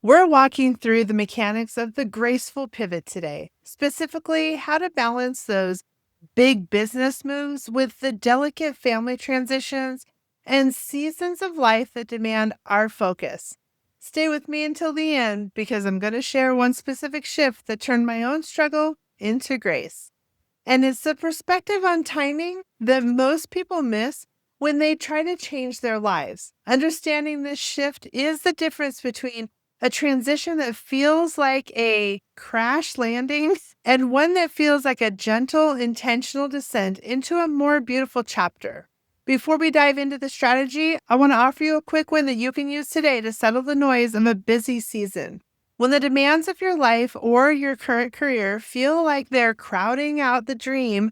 We're walking through the mechanics of the graceful pivot today, specifically how to balance those big business moves with the delicate family transitions and seasons of life that demand our focus. Stay with me until the end because I'm going to share one specific shift that turned my own struggle into grace. And it's the perspective on timing that most people miss when they try to change their lives. Understanding this shift is the difference between a transition that feels like a crash landing and one that feels like a gentle, intentional descent into a more beautiful chapter. Before we dive into the strategy, I want to offer you a quick win that you can use today to settle the noise of a busy season. When the demands of your life or your current career feel like they're crowding out the dream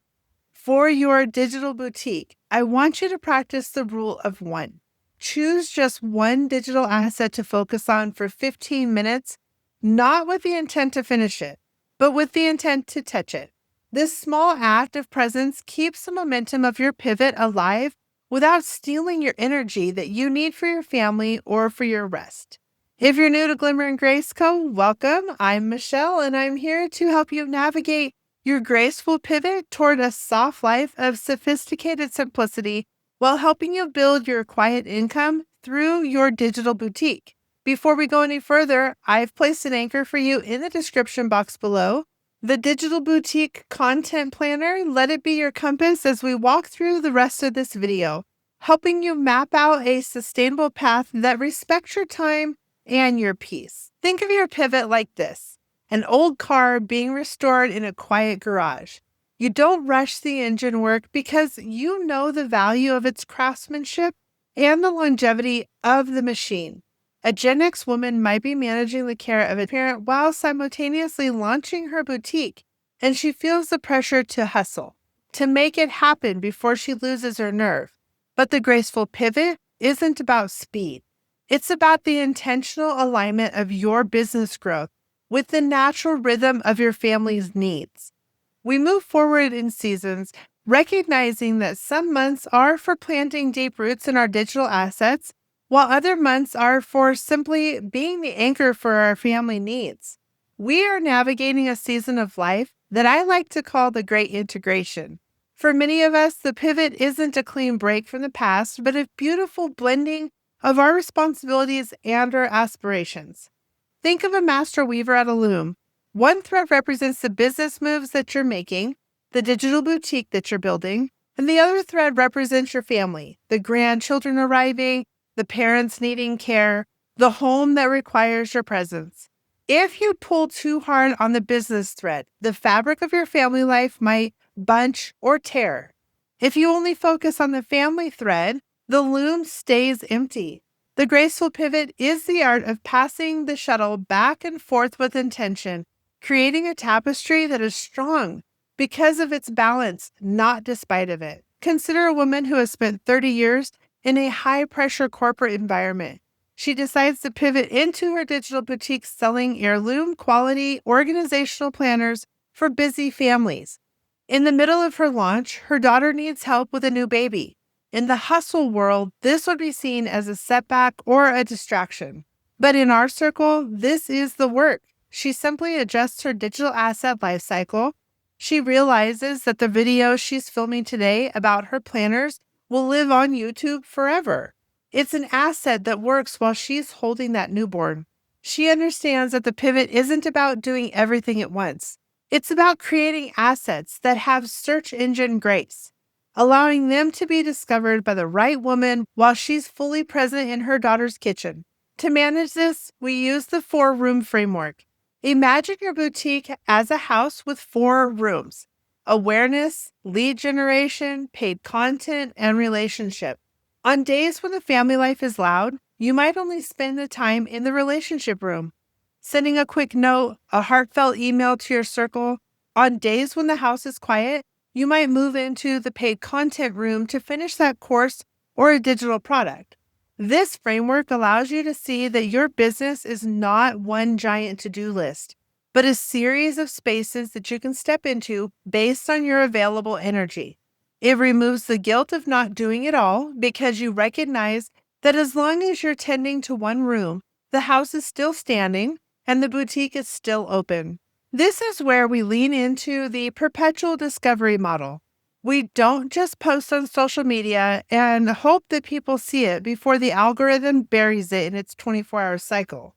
for your digital boutique, I want you to practice the rule of one. Choose just one digital asset to focus on for 15 minutes, not with the intent to finish it, but with the intent to touch it. This small act of presence keeps the momentum of your pivot alive without stealing your energy that you need for your family or for your rest. If you're new to Glimmer and Grace Co., welcome. I'm Michelle, and I'm here to help you navigate your graceful pivot toward a soft life of sophisticated simplicity while helping you build your quiet income through your digital boutique. Before we go any further, I've placed an anchor for you in the description box below. The Digital Boutique Content Planner, let it be your compass as we walk through the rest of this video, helping you map out a sustainable path that respects your time and your peace. Think of your pivot like this: an old car being restored in a quiet garage. You don't rush the engine work because you know the value of its craftsmanship and the longevity of the machine. A Gen X woman might be managing the care of a parent while simultaneously launching her boutique, and she feels the pressure to hustle, to make it happen before she loses her nerve. But the graceful pivot isn't about speed. It's about the intentional alignment of your business growth with the natural rhythm of your family's needs. We move forward in seasons, recognizing that some months are for planting deep roots in our digital assets, while other months are for simply being the anchor for our family needs. We are navigating a season of life that I like to call the Great Integration. For many of us, the pivot isn't a clean break from the past, but a beautiful blending of our responsibilities and our aspirations. Think of a master weaver at a loom. One thread represents the business moves that you're making, the digital boutique that you're building, and the other thread represents your family, the grandchildren arriving, the parents needing care, the home that requires your presence. If you pull too hard on the business thread, the fabric of your family life might bunch or tear. If you only focus on the family thread, the loom stays empty. The graceful pivot is the art of passing the shuttle back and forth with intention, creating a tapestry that is strong because of its balance, not despite of it. Consider a woman who has spent 30 years in a high-pressure corporate environment. She decides to pivot into her digital boutique selling heirloom quality organizational planners for busy families. In the middle of her launch, her daughter needs help with a new baby. In the hustle world, this would be seen as a setback or a distraction. But in our circle, this is the work. She simply adjusts her digital asset lifecycle. She realizes that the video she's filming today about her planners will live on YouTube forever. It's an asset that works while she's holding that newborn. She understands that the pivot isn't about doing everything at once. It's about creating assets that have search engine grace, allowing them to be discovered by the right woman while she's fully present in her daughter's kitchen. To manage this, we use the 4-room framework. Imagine your boutique as a house with 4 rooms: awareness, lead generation, paid content, and relationship. On days when the family life is loud, you might only spend the time in the relationship room, sending a quick note, a heartfelt email to your circle. On days when the house is quiet, you might move into the paid content room to finish that course or a digital product. This framework allows you to see that your business is not one giant to-do list, but a series of spaces that you can step into based on your available energy. It removes the guilt of not doing it all because you recognize that as long as you're tending to one room, The house is still standing and the boutique is still open. This is where we lean into the perpetual discovery model. We don't just post on social media and hope that people see it before the algorithm buries it in its 24-hour cycle.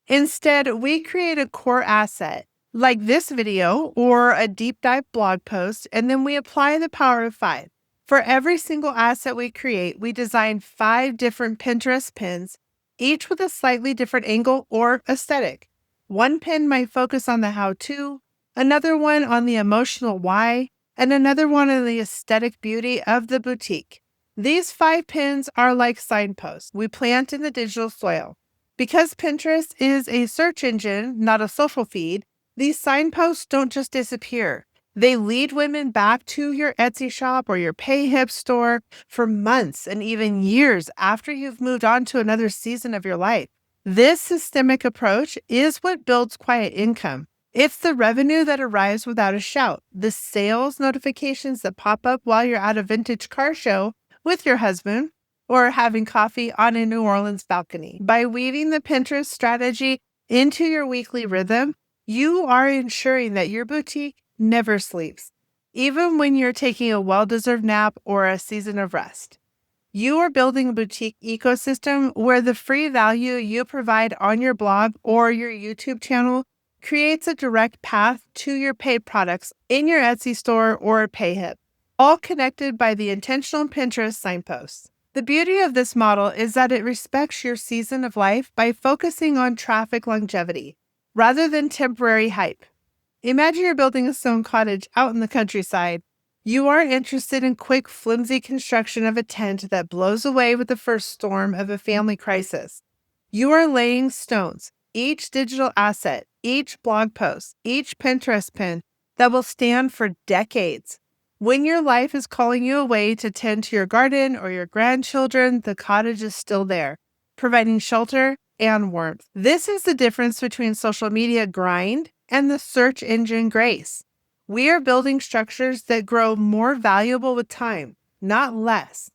Instead, we create a core asset like this video or a deep dive blog post, and then we apply the power of five. For every single asset we create, we design 5 different Pinterest pins, each with a slightly different angle or aesthetic. One pin might focus on the how to, another one on the emotional why, and another one on the aesthetic beauty of the boutique. These 5 pins are like signposts we plant in the digital soil. Because Pinterest is a search engine, not a social feed, these signposts don't just disappear. They lead women back to your Etsy shop or your Payhip store for months and even years after you've moved on to another season of your life. This systemic approach is what builds quiet income. It's the revenue that arrives without a shout, the sales notifications that pop up while you're at a vintage car show with your husband or having coffee on a New Orleans balcony. By weaving the Pinterest strategy into your weekly rhythm, you are ensuring that your boutique never sleeps, even when you're taking a well-deserved nap or a season of rest. You are building a boutique ecosystem where the free value you provide on your blog or your YouTube channel creates a direct path to your paid products in your Etsy store or Payhip, all connected by the intentional Pinterest signposts. The beauty of this model is that it respects your season of life by focusing on traffic longevity rather than temporary hype. Imagine you're building a stone cottage out in the countryside. You aren't interested in quick, flimsy construction of a tent that blows away with the first storm of a family crisis. You are laying stones, each digital asset, each blog post, each Pinterest pin that will stand for decades. When your life is calling you away to tend to your garden or your grandchildren, the cottage is still there, providing shelter and warmth. This is the difference between social media grind and the search engine grace. We are building structures that grow more valuable with time, not less.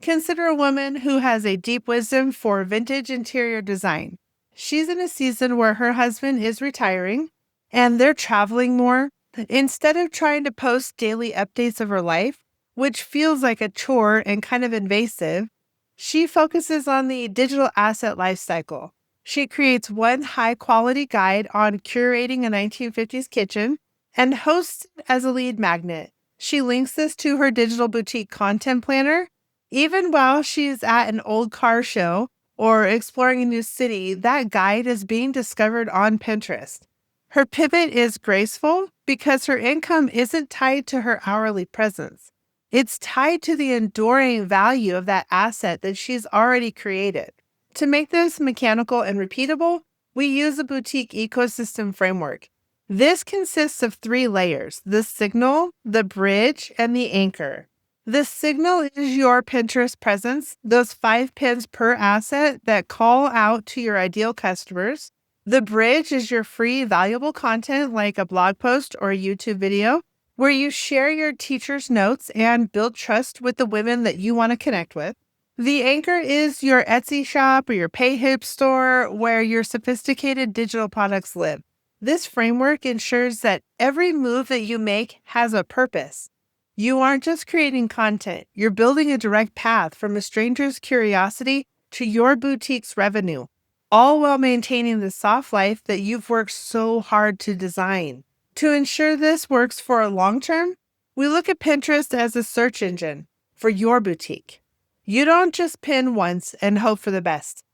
Consider a woman who has a deep wisdom for vintage interior design. She's in a season where her husband is retiring and they're traveling more. Instead of trying to post daily updates of her life, which feels like a chore and kind of invasive, she focuses on the digital asset lifecycle. She creates one high-quality guide on curating a 1950s kitchen and hosts it as a lead magnet. She links this to her digital boutique content planner. Even while she's at an old car show or exploring a new city, that guide is being discovered on Pinterest. Her pivot is graceful because her income isn't tied to her hourly presence. It's tied to the enduring value of that asset that she's already created. To make this mechanical and repeatable, we use a boutique ecosystem framework. This consists of 3 layers: the signal, the bridge, and the anchor. The signal is your Pinterest presence, those 5 pins per asset that call out to your ideal customers. The bridge is your free, valuable content like a blog post or a YouTube video where you share your teacher's notes and build trust with the women that you want to connect with. The anchor is your Etsy shop or your Payhip store where your sophisticated digital products live. This framework ensures that every move that you make has a purpose. You aren't just creating content, you're building a direct path from a stranger's curiosity to your boutique's revenue, all while maintaining the soft life that you've worked so hard to design. To ensure this works for a long term, we look at Pinterest as a search engine for your boutique. You don't just pin once and hope for the best.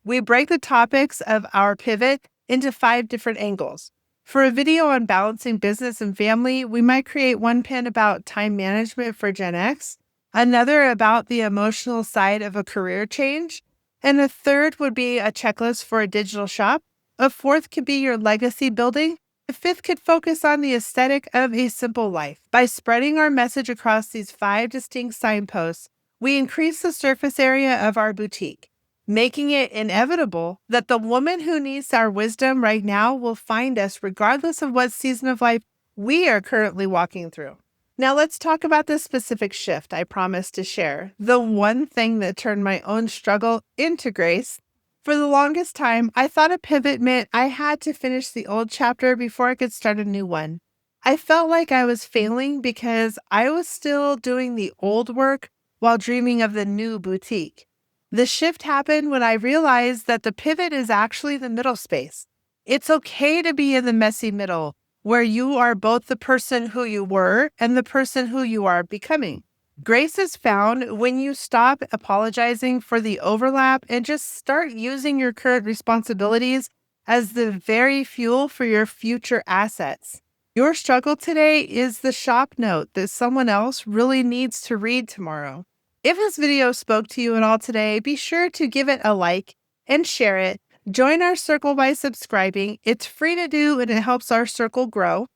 We break the topics of our pivot into 5 different angles. For a video on balancing business and family, we might create one pin about time management for Gen X, another about the emotional side of a career change, and a third would be a checklist for a digital shop. A fourth could be your legacy building. A fifth could focus on the aesthetic of a simple life. By spreading our message across these 5 distinct signposts, we increase the surface area of our boutique, making it inevitable that the woman who needs our wisdom right now will find us regardless of what season of life we are currently walking through. Now let's talk about the specific shift I promised to share, the one thing that turned my own struggle into grace. For the longest time, I thought a pivot meant I had to finish the old chapter before I could start a new one. I felt like I was failing because I was still doing the old work while dreaming of the new boutique. The shift happened when I realized that the pivot is actually the middle space. It's okay to be in the messy middle, where you are both the person who you were and the person who you are becoming. Grace is found when you stop apologizing for the overlap and just start using your current responsibilities as the very fuel for your future assets. Your struggle today is the shop note that someone else really needs to read tomorrow. If this video spoke to you at all today, be sure to give it a like and share it. Join our circle by subscribing. It's free to do and it helps our circle grow.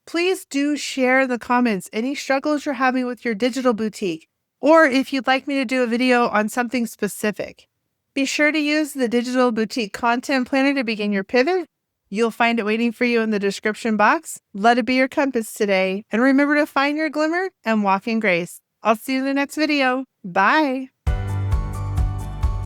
Please do share in the comments any struggles you're having with your digital boutique, or if you'd like me to do a video on something specific. Be sure to use the digital boutique content planner to begin your pivot. You'll find it waiting for you in the description box. Let it be your compass today, and remember to find your glimmer and walk in grace. I'll see you in the next video. Bye.